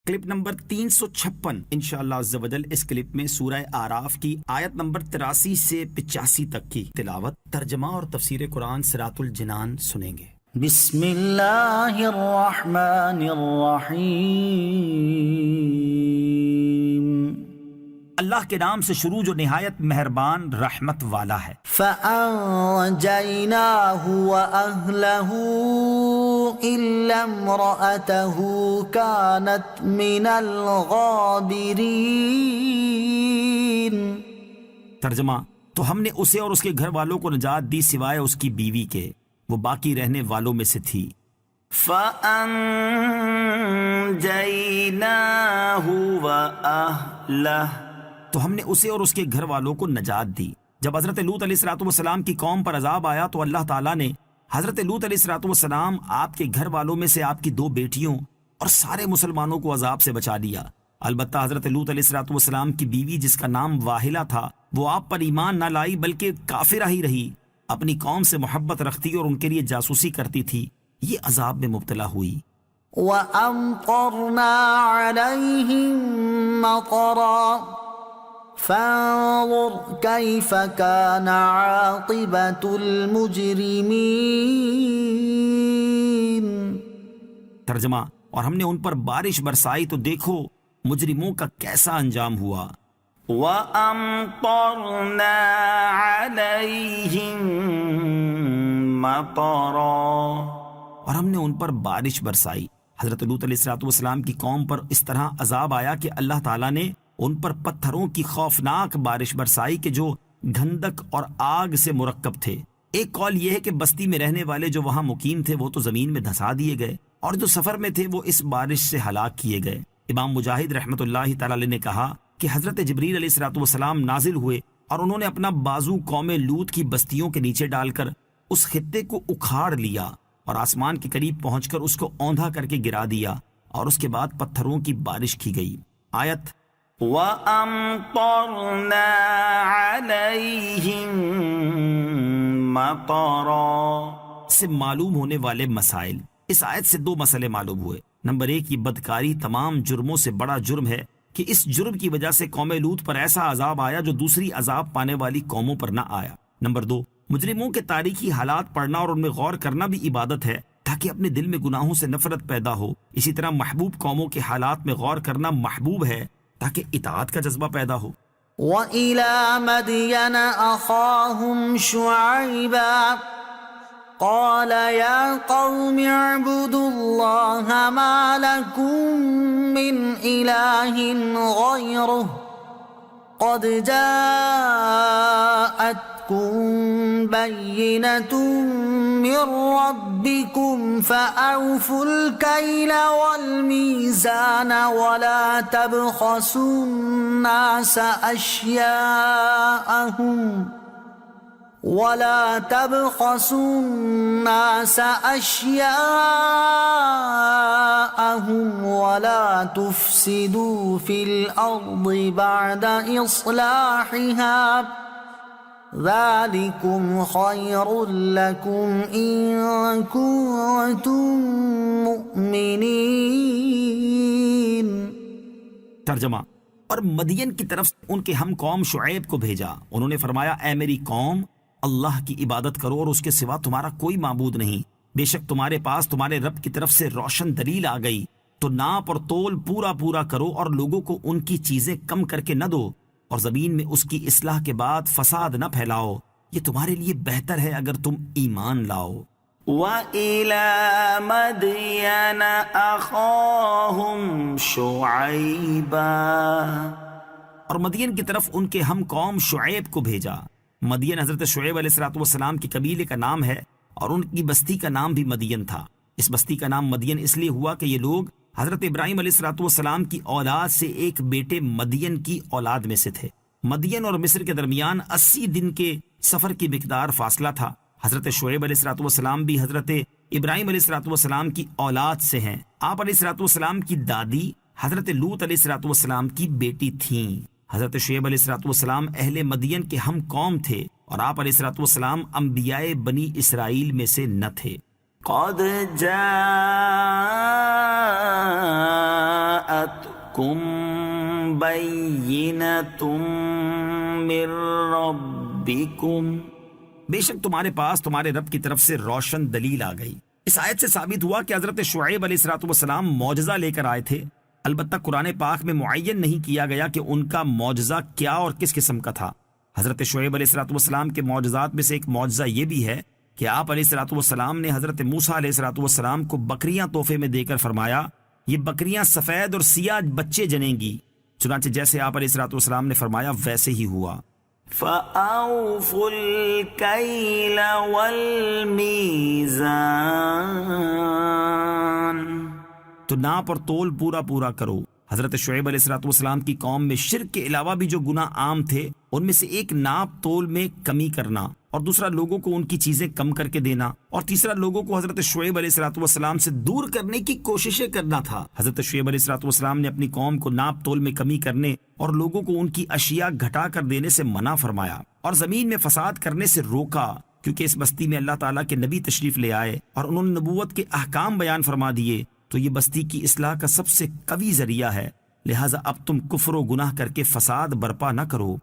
Clip number 356 انشاءاللہ عز و جل اس کلپ میں سورہ آراف کی آیت نمبر 83 سے 85 تک کی تلاوت، ترجمہ اور تفسیر قرآن صراط الجنان سنیں گے۔ بسم اللہ الرحمن الرحیم، اللہ کے نام سے شروع جو نہایت مہربان رحمت والا ہے۔ فَأَنْجَيْنَاهُ وَأَهْلَهُ إِلَّا امْرَأَتَهُ كَانَتْ مِنَ الْغَابِرِينَ۔ ترجمہ، تو ہم نے اسے اور اس کے گھر والوں کو نجات دی سوائے اس کی بیوی کے، وہ باقی رہنے والوں میں سے تھی۔ فَأَنْجَيْنَاهُ وَأَهْلَهُ، تو ہم نے اسے اور اس کے گھر والوں کو نجات دی۔ جب حضرت لوط علیہ السلام کی قوم پر عذاب آیا تو اللہ تعالیٰ نے حضرت لوط علیہ السلام، آپ کے گھر والوں میں سے آپ کی 2 بیٹیوں اور سارے مسلمانوں کو عذاب سے بچا لیا۔ البتہ حضرت لوط علیہ السلام کی بیوی جس کا نام واہلہ تھا، وہ آپ پر ایمان نہ لائی بلکہ کافرہ ہی رہی، اپنی قوم سے محبت رکھتی اور ان کے لیے جاسوسی کرتی تھی، یہ عذاب میں مبتلا ہوئی۔ وَأَمْطَرْنَا عَلَيْهِمْ مَطَرًا فَانظُرْ كَيْفَ كَانَ عَاقِبَةُ الْمُجْرِمِينَ۔ ترجمہ، اور ہم نے ان پر بارش برسائی تو دیکھو مجرموں کا کیسا انجام ہوا۔ وَأَمْطَرْنَا عَلَيْهِمْ مَطَرًا، اور ہم نے ان پر بارش برسائی۔ حضرت لوط علیہ السلام کی قوم پر اس طرح عذاب آیا کہ اللہ تعالیٰ نے ان پر پتھروں کی خوفناک بارش برسائی کہ جو گھندک اور آگ سے مرکب تھے۔ ایک قول یہ ہے کہ بستی میں رہنے والے جو وہاں مقیم تھے وہ تو زمین میں دھسا دیے گئے، اور جو سفر میں تھے وہ اس بارش سے ہلاک کیے گئے۔ امام مجاہد رحمۃ اللہ تعالی علیہ نے کہا کہ حضرت جبریل علیہ السلام نازل ہوئے اور انہوں نے اپنا بازو قوم لوط کی بستیوں کے نیچے ڈال کر اس خطے کو اکھاڑ لیا اور آسمان کے قریب پہنچ کر اس کو اوندھا کر کے گرا دیا، اور اس کے بعد پتھروں کی بارش کی گئی۔ آیت وَأَمْطَرْنَا عَلَيْهِمْ مَطَرًا سے معلوم ہونے والے مسائل۔ اس آیت سے 2 مسئلے معلوم ہوئے۔ نمبر 1، یہ بدکاری تمام جرموں سے بڑا جرم ہے کہ اس جرم کی وجہ سے قوم لوط پر ایسا عذاب آیا جو دوسری عذاب پانے والی قوموں پر نہ آیا۔ نمبر 2، مجرموں کے تاریخی حالات پڑھنا اور ان میں غور کرنا بھی عبادت ہے تاکہ اپنے دل میں گناہوں سے نفرت پیدا ہو۔ اسی طرح محبوب قوموں کے حالات میں غور کرنا محبوب ہے تاکہ اطاعت کا جذبہ پیدا ہو۔ وَإِلَى مَدْيَنَ أَخَاهُمْ شُعَيْبًا قَالَ يَا قَوْمِ اعْبُدُوا اللَّهَ مَا لَكُمْ مِنْ إِلَٰهٍ غَيْرُهُ قَدْ جَاءَتْكُمْ بَيِّنَةٌ مِّن رَّبِّكُمْ فَأَوْفُوا الْكَيْلَ وَالْمِيزَانَ وَلَا تَبْخَسُوا النَّاسَ أَشْيَاءَهُمْ وَلَا تُفْسِدُوا فِي الْأَرْضِ بَعْدَ إِصْلَاحِهَا ذَلِكُمْ خَيْرٌ لَكُمْ إِن كُنتُم مُّؤْمِنِينَ۔ ترجمہ، اور مدین کی طرف ان کے ہم قوم شعیب کو بھیجا، انہوں نے فرمایا اے میری قوم، اللہ کی عبادت کرو اور اس کے سوا تمہارا کوئی معبود نہیں، بے شک تمہارے پاس تمہارے رب کی طرف سے روشن دلیل آ گئی، تو ناپ اور تول پورا پورا کرو اور لوگوں کو ان کی چیزیں کم کر کے نہ دو، اور زمین میں اس کی اصلاح کے بعد فساد نہ پھیلاؤ، یہ تمہارے لیے بہتر ہے اگر تم ایمان لاؤ۔ وَإِلَى مَدْيَنَ أَخَاهُمْ شُعَيْبًا، اور مدین کی طرف ان کے ہم قوم شعیب کو بھیجا۔ مدین حضرت شعیب علیہ السلام کے قبیلے کا نام ہے اور ان کی بستی کا نام بھی مدین تھا۔ اس بستی کا نام مدین اس لیے ہوا کہ یہ لوگ حضرت ابراہیم علیہ السلام کی اولاد سے ایک بیٹے مدین کی اولاد میں سے تھے۔ مدین اور مصر کے درمیان 80 دن کے سفر کی مقدار فاصلہ تھا۔ حضرت شعیب علیہ السلام بھی حضرت ابراہیم علیہ السلام کی اولاد سے ہیں۔ آپ علیہ السلام کی دادی حضرت لوط علیہ السلام کی بیٹی تھیں۔ حضرت شعیب علیہ السلام اہل مدین کے ہم قوم تھے اور آپ علیہ السلام انبیاء بنی اسرائیل میں سے نہ تھے۔ قد جاءتكم جاءتكم بينة من ربكم، بے شک تمہارے پاس تمہارے رب کی طرف سے روشن دلیل آ گئی۔ اس آیت سے ثابت ہوا کہ حضرت شعیب علیہ السلام معجزہ لے کر آئے تھے، البتہ قرآن پاک میں معین نہیں کیا گیا کہ ان کا معجزہ کیا اور کس قسم کا تھا۔ حضرت شعیب علیہ السلام کے معجزات میں سے ایک معجزہ یہ بھی ہے کہ آپ علیہ السلام نے حضرت موسیٰ علیہ السلام کو بکریاں تحفے میں دے کر فرمایا یہ بکریاں سفید اور سیاہ بچے جنیں گی، چنانچہ جیسے آپ علیہ السلام نے فرمایا ویسے ہی ہوا۔ فَأَوْفُوا الْكَيْلَ وَالْمِيزَانَ، تو ناپ اور تول پورا پورا کرو۔ حضرت شعیب علیہ السلام کی قوم میں شرک کے علاوہ بھی جو گناہ عام تھے ان میں سے ایک ناپ تول میں کمی کرنا، اور دوسرا لوگوں کو ان کی چیزیں کم کر کے دینا، اور تیسرا لوگوں کو حضرت شعیب علیہ السلام سے دور کرنے کی کوششیں کرنا تھا۔ حضرت شعیب علیہ السلام نے اپنی قوم کو ناپ تول میں کمی کرنے اور لوگوں کو ان کی اشیاء گھٹا کر دینے سے منع فرمایا، اور زمین میں فساد کرنے سے روکا، کیونکہ اس بستی میں اللہ تعالیٰ کے نبی تشریف لے آئے اور انہوں نے نبوت کے احکام بیان فرما دیے، تو یہ بستی کی اصلاح کا سب سے قوی ذریعہ ہے، لہٰذا اب تم کفر و گناہ کر کے فساد برپا نہ کرو۔